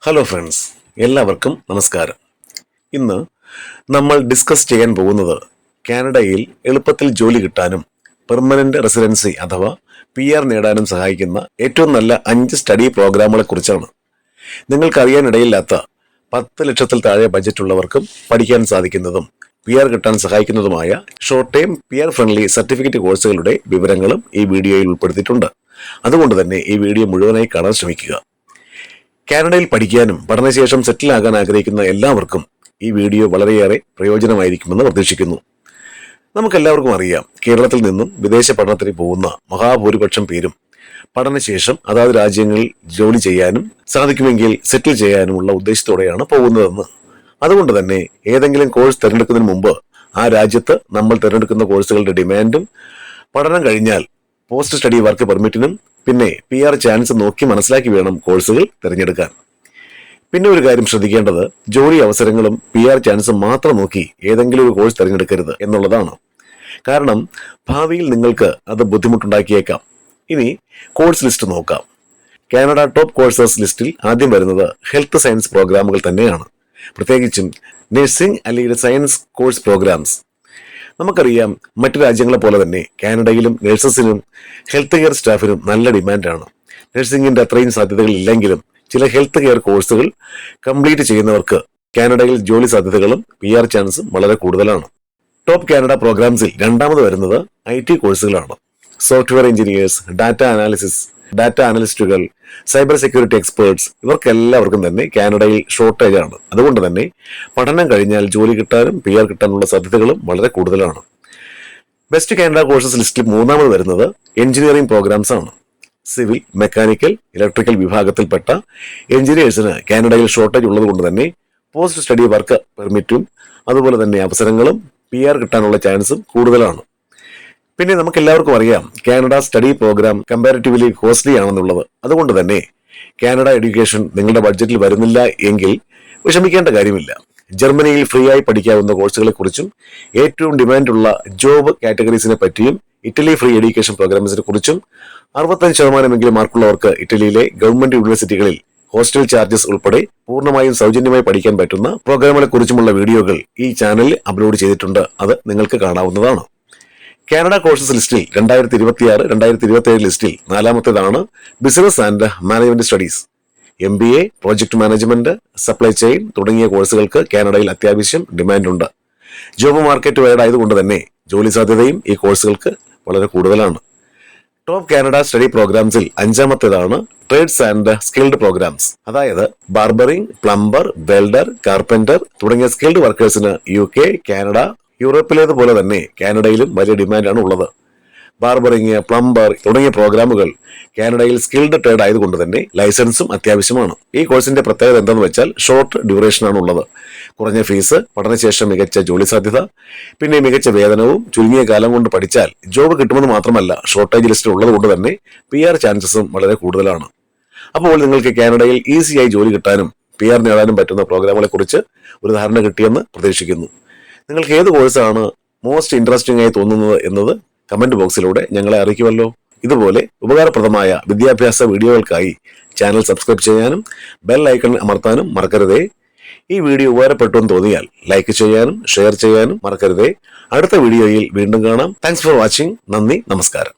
Hello friends, എല്ലാവർക്കും നമസ്കാരം. ഇന്ന് നമ്മൾ ഡിസ്കസ് ചെയ്യാൻ പോകുന്നത് കാനഡയിൽ എളുപ്പത്തിൽ ജോലി കിട്ടാനും പെർമനന്റ് റെസിഡൻസി അഥവാ PR നേടാനും സഹായിക്കുന്ന ഏറ്റവും നല്ല 5 സ്റ്റഡി പ്രോഗ്രാമുകളെ കുറിച്ചാണ്. നിങ്ങൾക്കറിയാനിടയില്ലാത്ത 10 ലക്ഷത്തിൽ താഴെ ബജറ്റുള്ളവർക്കും പഠിക്കാൻ സാധിക്കുന്നതും PR കിട്ടാൻ സഹായിക്കുന്നതുമായ short time PR friendly certificate കോഴ്സുകളുടെ വിവരങ്ങളും ഈ വീഡിയോയിൽ ഉൾപ്പെടുത്തിയിട്ടുണ്ട്. അതുകൊണ്ട് തന്നെ ഈ വീഡിയോ മുഴുവനായി കാണാൻ ശ്രമിക്കുക. കാനഡയിൽ പഠിക്കാനും പഠനശേഷം സെറ്റിൽ ആകാൻ ആഗ്രഹിക്കുന്ന എല്ലാവർക്കും ഈ വീഡിയോ വളരെയേറെ പ്രയോജനമായിരിക്കുമെന്ന് പ്രതീക്ഷിക്കുന്നു. നമുക്കെല്ലാവർക്കും അറിയാം, കേരളത്തിൽ നിന്നും വിദേശ പഠനത്തിന് പോകുന്ന മഹാഭൂരിപക്ഷം പേരും പഠനശേഷം അതാത് രാജ്യങ്ങളിൽ ജോലി ചെയ്യാനും സാധിക്കുമെങ്കിൽ സെറ്റിൽ ചെയ്യാനുമുള്ള ഉദ്ദേശത്തോടെയാണ് പോകുന്നതെന്ന്. അതുകൊണ്ട് തന്നെ ഏതെങ്കിലും കോഴ്സ് തിരഞ്ഞെടുക്കുന്നതിന് മുമ്പ് ആ രാജ്യത്ത് നമ്മൾ തിരഞ്ഞെടുക്കുന്ന കോഴ്സുകളുടെ ഡിമാൻഡും പഠനം കഴിഞ്ഞാൽ പോസ്റ്റ് സ്റ്റഡി വർക്ക് പെർമിറ്റിനും പിന്നെ PR ചാൻസ് നോക്കി മനസ്സിലാക്കി വേണം കോഴ്സുകൾ തിരഞ്ഞെടുക്കാൻ. പിന്നെ ഒരു കാര്യം ശ്രദ്ധിക്കേണ്ടത്, ജോലി അവസരങ്ങളും PR ചാൻസും മാത്രം നോക്കി ഏതെങ്കിലും ഒരു കോഴ്സ് തിരഞ്ഞെടുക്കരുത് എന്നുള്ളതാണ്. കാരണം ഭാവിയിൽ നിങ്ങൾക്ക് അത് ബുദ്ധിമുട്ടുണ്ടാക്കിയേക്കാം. ഇനി കോഴ്സ് ലിസ്റ്റ് നോക്കാം. കാനഡ ടോപ്പ് കോഴ്സസ് ലിസ്റ്റിൽ ആദ്യം വരുന്നത് ഹെൽത്ത് സയൻസ് പ്രോഗ്രാമുകൾ തന്നെയാണ്, പ്രത്യേകിച്ചും നഴ്സിംഗ് അല്ലെങ്കിൽ സയൻസ് കോഴ്സ് പ്രോഗ്രാംസ്. നമുക്കറിയാം, മറ്റു രാജ്യങ്ങളെ പോലെ തന്നെ കാനഡയിലും നഴ്സസിനും ഹെൽത്ത് കെയർ സ്റ്റാഫിനും നല്ല ഡിമാൻഡാണ്. നഴ്സിംഗിന്റെ അത്രയും സാധ്യതകൾ ഇല്ലെങ്കിലും ചില ഹെൽത്ത് കെയർ കോഴ്സുകൾ കംപ്ലീറ്റ് ചെയ്യുന്നവർക്ക് കാനഡയിൽ ജോലി സാധ്യതകളും PR ചാൻസും വളരെ കൂടുതലാണ്. ടോപ്പ് കാനഡ പ്രോഗ്രാംസിൽ രണ്ടാമത് വരുന്നത് IT കോഴ്സുകളാണ്. സോഫ്റ്റ്വെയർ എഞ്ചിനീയേഴ്സ്, ഡാറ്റ അനലിസ്റ്റുകൾ, സൈബർ സെക്യൂരിറ്റി എക്സ്പേർട്സ്, ഇവർക്കെല്ലാവർക്കും തന്നെ കാനഡയിൽ ഷോർട്ടേജ് ആണ്. അതുകൊണ്ട് തന്നെ പഠനം കഴിഞ്ഞാൽ ജോലി കിട്ടാനും PR കിട്ടാനുള്ള സാധ്യതകളും വളരെ കൂടുതലാണ്. ബെസ്റ്റ് കാനഡ കോഴ്സസ് ലിസ്റ്റിൽ മൂന്നാമത് വരുന്നത് എഞ്ചിനീയറിംഗ് പ്രോഗ്രാംസ് ആണ്. സിവിൽ, മെക്കാനിക്കൽ, ഇലക്ട്രിക്കൽ വിഭാഗത്തിൽപ്പെട്ട എഞ്ചിനീയേഴ്സിന് കാനഡയിൽ ഷോർട്ടേജ് ഉള്ളത് കൊണ്ട് തന്നെ പോസ്റ്റ് സ്റ്റഡി വർക്ക് പെർമിറ്റും അതുപോലെ തന്നെ അവസരങ്ങളും PR കിട്ടാനുള്ള ചാൻസും കൂടുതലാണ്. പിന്നെ നമുക്ക് എല്ലാവർക്കും അറിയാം, Canada study program comparatively costly ആണെന്നുള്ളത്. അതുകൊണ്ട് തന്നെ കാനഡ എഡ്യൂക്കേഷൻ നിങ്ങളുടെ ബഡ്ജറ്റിൽ വരുന്നില്ല എങ്കിൽ വിഷമിക്കേണ്ട കാര്യമില്ല. ജർമ്മനിയിൽ ഫ്രീ ആയി പഠിക്കാവുന്ന കോഴ്സുകളെ കുറിച്ചും ഏറ്റവും ഡിമാൻഡുള്ള ജോബ് കാറ്റഗറീസിനെ പറ്റിയും ഇറ്റലി ഫ്രീ എഡ്യൂക്കേഷൻ പ്രോഗ്രാംസിനെ കുറിച്ചും 65% മാർക്കുള്ളവർക്ക് ഇറ്റലിയിലെ ഗവൺമെന്റ് യൂണിവേഴ്സിറ്റികളിൽ ഹോസ്റ്റൽ ചാർജസ് ഉൾപ്പെടെ പൂർണ്ണമായും സൗജന്യമായി പഠിക്കാൻ പറ്റുന്ന പ്രോഗ്രാമുകളെ കുറിച്ചുമുള്ള വീഡിയോകൾ ഈ ചാനലിൽ അപ്ലോഡ് ചെയ്തിട്ടുണ്ട്. അത് നിങ്ങൾക്ക് കാണാവുന്നതാണ്. കാനഡ കോഴ്സസ് ലിസ്റ്റിൽ 2026-2027 ലിസ്റ്റിൽ നാലാമത്തേതാണ് business and management studies. MBA, project management, supply chain തുടങ്ങിയ കോഴ്സുകൾക്ക് കാനഡയിൽ അത്യാവശ്യം ഡിമാൻഡുണ്ട്. ജോബ് മാർക്കറ്റ് വൈഡ് ആയതുകൊണ്ട് തന്നെ ജോലി സാധ്യതയും ഈ കോഴ്സുകൾക്ക് വളരെ കൂടുതലാണ്. ടോപ്പ് കാനഡ സ്റ്റഡി പ്രോഗ്രാംസിൽ അഞ്ചാമത്തേതാണ് ട്രേഡ്സ് ആൻഡ് സ്കിൽഡ് പ്രോഗ്രാംസ്. അതായത് ബാർബറിംഗ്, പ്ലംബർ, വെൽഡർ, കാർപ്പന്റർ തുടങ്ങിയ സ്കിൽഡ് വർക്കേഴ്സിന് UK, കാനഡ, യൂറോപ്പിലേതുപോലെ തന്നെ കാനഡയിലും വലിയ ഡിമാൻഡാണ് ഉള്ളത്. ബാർബറിംഗ്, പ്ലംബർ തുടങ്ങിയ പ്രോഗ്രാമുകൾ കാനഡയിൽ സ്കിൽഡ് ട്രേഡ് ആയതുകൊണ്ട് തന്നെ ലൈസൻസും അത്യാവശ്യമാണ്. ഈ കോഴ്സിന്റെ പ്രത്യേകത എന്താണെന്ന് വെച്ചാൽ ഷോർട്ട് ഡ്യൂറേഷൻ ആണ് ഉള്ളത്. കുറഞ്ഞ ഫീസ്, പഠനശേഷം മികച്ച ജോലി സാധ്യത, പിന്നെ മികച്ച വേതനവും ചുരുങ്ങിയ കാലം കൊണ്ട് പഠിച്ചാൽ ജോബ് കിട്ടുമെന്ന് മാത്രമല്ല, ഷോർട്ടേജ് ലിസ്റ്റിൽ ഉള്ളത് കൊണ്ട് തന്നെ PR ചാൻസസും വളരെ കൂടുതലാണ്. അപ്പോൾ നിങ്ങൾക്ക് കാനഡയിൽ ഈസിയായി ജോലി കിട്ടാനും PR നേടാനും പറ്റുന്ന പ്രോഗ്രാമുകളെ കുറിച്ച് ഒരു ധാരണ കിട്ടിയെന്ന് പ്രതീക്ഷിക്കുന്നു. നിങ്ങൾക്ക് ഏത് കോഴ്സാണ് മോസ്റ്റ് ഇൻട്രസ്റ്റിംഗ് ആയി തോന്നുന്നത് എന്നത് കമന്റ് ബോക്സിലൂടെ ഞങ്ങളെ അറിയിക്കുമല്ലോ. ഇതുപോലെ ഉപകാരപ്രദമായ വിദ്യാഭ്യാസ വീഡിയോകൾക്കായി ചാനൽ സബ്സ്ക്രൈബ് ചെയ്യാനും ബെൽ ഐക്കൺ അമർത്താനും മറക്കരുതേ. ഈ വീഡിയോ ഉപകാരപ്പെട്ടു എന്ന് തോന്നിയാൽ ലൈക്ക് ചെയ്യാനും ഷെയർ ചെയ്യാനും മറക്കരുതേ. അടുത്ത വീഡിയോയിൽ വീണ്ടും കാണാം. Thanks for watching. നന്ദി, നമസ്കാരം.